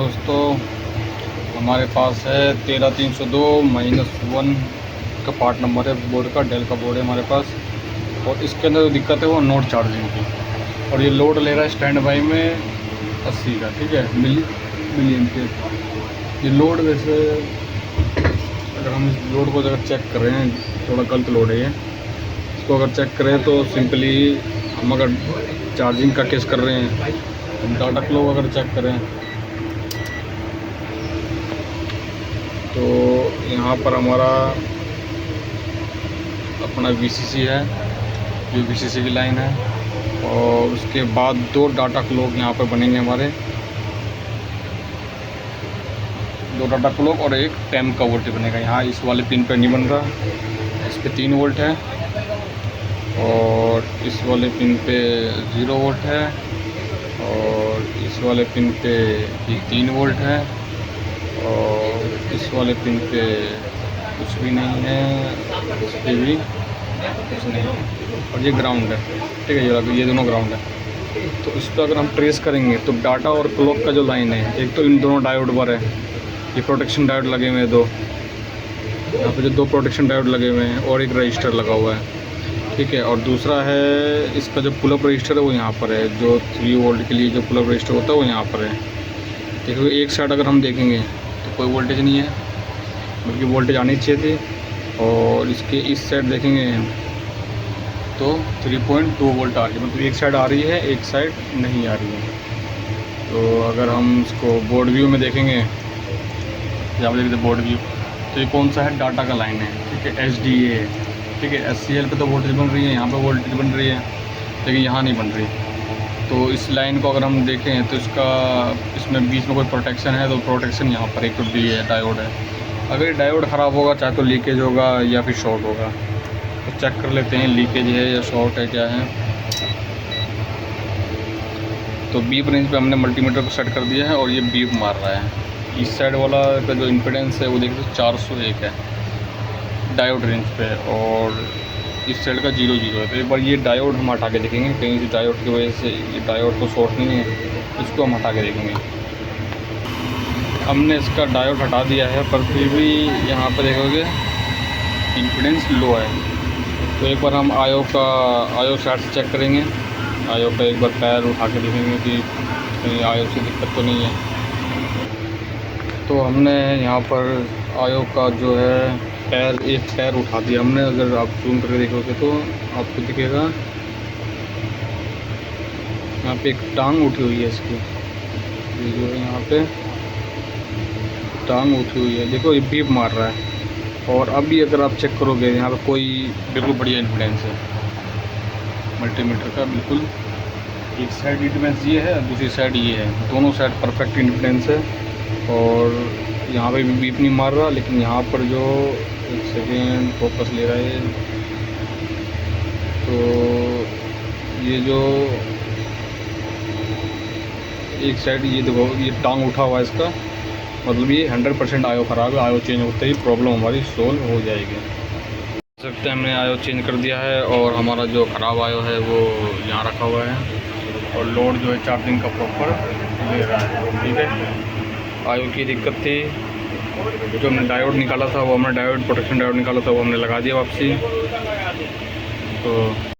दोस्तों, हमारे पास है 13302-1 का पार्ट नंबर है बोर्ड का, डेल का बोर्ड है हमारे पास। और इसके अंदर जो दिक्कत है वो नोट चार्जिंग की, और ये लोड ले रहा है स्टैंड बाई में 80 का, ठीक है, मिली एम्पियर। ये लोड वैसे अगर हम इस लोड को अगर चेक कर रहे हैं, थोड़ा गलत लोड है ये, इसको अगर चेक करें तो सिंपली हम अगर चार्जिंग का केस कर रहे हैं, हम डाटा क्लॉक अगर चेक करें तो यहाँ पर हमारा अपना VCC है, जो VCC की लाइन है, और उसके बाद 2 डाटा क्लॉक यहाँ पर बनेंगे हमारे, 2 डाटा क्लॉक और एक टैम का वोल्टेज बनेगा। यहाँ इस वाले पिन पर नहीं बन रहा, इस पर 3 वोल्ट है, और इस वाले पिन पे 0 वोल्ट है, और इस वाले पिन पे भी 3 वोल्ट है, और इस वाले पिन पे कुछ भी नहीं है, इस पर भी कुछ नहीं है, और ये ग्राउंड है, ठीक है, ये दोनों ग्राउंड है। तो इस पर अगर हम ट्रेस करेंगे तो डाटा और क्लॉक का जो लाइन है, एक तो इन दोनों डायोड पर है, ये प्रोटेक्शन डायोड लगे हुए हैं 2, यहाँ पे जो 2 प्रोटेक्शन डायोड लगे हुए हैं, और एक रजिस्टर लगा हुआ है, ठीक है। और दूसरा है इसका जो पुल अप रजिस्टर है वो यहाँ पर है, जो 3 वोल्ट के लिए जो पुल अप रजिस्टर होता है वो यहाँ पर है। देखो एक साइड अगर हम देखेंगे तो कोई वोल्टेज नहीं है, बल्कि वोल्टेज आनी चाहिए थी, और इसके इस साइड देखेंगे तो 3.2 वोल्ट आ रही है, मतलब एक साइड आ रही है, एक साइड नहीं आ रही है। तो अगर हम इसको बोर्ड व्यू में देखेंगे, यहाँ पर देखते बोर्ड व्यू, तो ये कौन सा है, डाटा का लाइन है, ठीक है, SDA है, ठीक है। SCL पे तो वोल्टेज बन रही है, यहाँ पे वोल्टेज बन रही है, लेकिन यहाँ नहीं बन रही। तो इस लाइन को अगर हम देखें तो इसमें बीच में कोई प्रोटेक्शन है, तो प्रोटेक्शन यहाँ पर एक तो डी है, डायोड है। अगर ये डायोड ख़राब होगा, चाहे तो लीकेज होगा या फिर शॉर्ट होगा, तो चेक कर लेते हैं लीकेज है या शॉर्ट है, क्या है। तो बीप रेंज पे हमने मल्टीमीटर को सेट कर दिया है, और ये बीप मार रहा है। इस साइड वाला का जो इम्पीडेंस है वो देखिए 401 है डायोड रेंज पे, और इस साइड का 00 है। तो एक बार ये डायोड हम हटा के देखेंगे, कहीं से डायोड की वजह से ये डायोड को शॉर्ट नहीं है, इसको हम हटा के देखेंगे। हमने इसका डायोड हटा दिया है, पर फिर भी यहाँ पर देखोगे इम्पीडेंस लो है। तो एक बार हम आयो साइड से चेक करेंगे, आयो का एक बार पैर उठा के देखेंगे कि कहीं आयो से दिक्कत तो नहीं है। तो हमने यहाँ पर आयो का जो है एक पैर उठा दिया हमने। अगर आप जूम करके देखोगे तो आपको दिखेगा यहाँ पे एक टांग उठी हुई है इसकी, ये जो है यहाँ पे टांग उठी हुई है, देखो ये बीप मार रहा है। और अभी अगर आप चेक करोगे यहाँ पे कोई बिल्कुल बढ़िया इम्पीडेंस है मल्टीमीटर का, बिल्कुल एक साइड इम्पीडेंस ये है, दूसरी साइड ये है, दोनों साइड परफेक्ट इम्पीडेंस है। और यहाँ पे भी बीप नहीं मार रहा, लेकिन यहाँ पर जो एक सेकेंड फोकस ले रहा है, तो ये जो एक साइड ये देखो ये टांग उठा हुआ है इसका, मतलब ये 100% आयो ख़राब है। आयो चेंज होते ही प्रॉब्लम हमारी सोल्व हो जाएगी। देख सकते हैं हमने आयो चेंज कर दिया है, और हमारा जो ख़राब आयो है वो यहाँ रखा हुआ है, और लोड जो है चार्जिंग का प्रॉपर ले रहा है, ठीक है। आयो की दिक्कत थी, जो हमने डायोड निकाला था वो हमने प्रोटेक्शन डायोड निकाला था वो हमने लगा दिया वापसी। तो